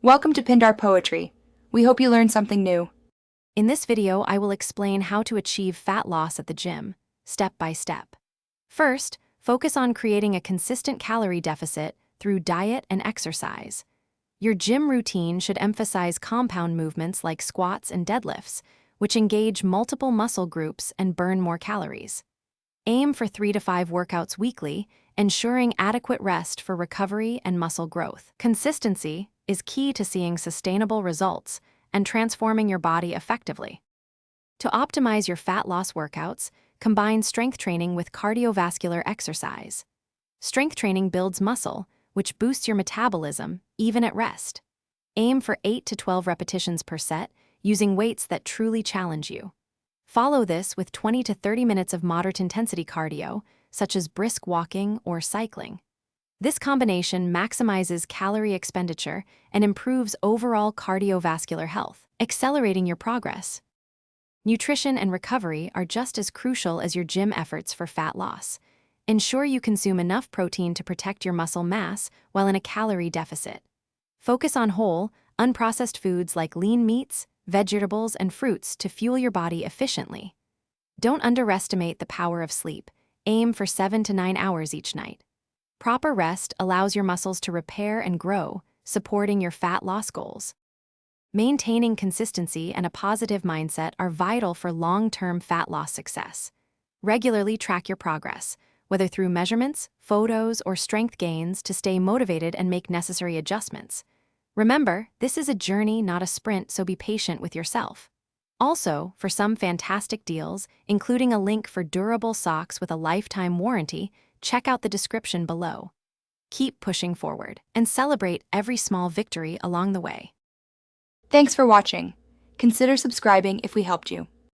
Welcome to Pindar Poetry. We hope you learned something new. In this video, I will explain how to achieve fat loss at the gym, step by step. First, focus on creating a consistent calorie deficit through diet and exercise. Your gym routine should emphasize compound movements like squats and deadlifts, which engage multiple muscle groups and burn more calories. Aim for 3 to 5 workouts weekly, ensuring adequate rest for recovery and muscle growth. Consistency is key to seeing sustainable results and transforming your body effectively. To optimize your fat loss workouts, combine strength training with cardiovascular exercise. Strength training builds muscle, which boosts your metabolism, even at rest. Aim for 8 to 12 repetitions per set, using weights that truly challenge you. Follow this with 20 to 30 minutes of moderate intensity cardio, such as brisk walking or cycling. This combination maximizes calorie expenditure and improves overall cardiovascular health, accelerating your progress. Nutrition and recovery are just as crucial as your gym efforts for fat loss. Ensure you consume enough protein to protect your muscle mass while in a calorie deficit. Focus on whole, unprocessed foods like lean meats, vegetables, and fruits to fuel your body efficiently. Don't underestimate the power of sleep. Aim for 7 to 9 hours each night. Proper rest allows your muscles to repair and grow, supporting your fat loss goals. Maintaining consistency and a positive mindset are vital for long-term fat loss success. Regularly track your progress, whether through measurements, photos, or strength gains, to stay motivated and make necessary adjustments. Remember, this is a journey, not a sprint, so be patient with yourself. Also, for some fantastic deals, including a link for durable socks with a lifetime warranty, check out the description below. Keep pushing forward and celebrate every small victory along the way. Thanks for watching. Consider subscribing if we helped you.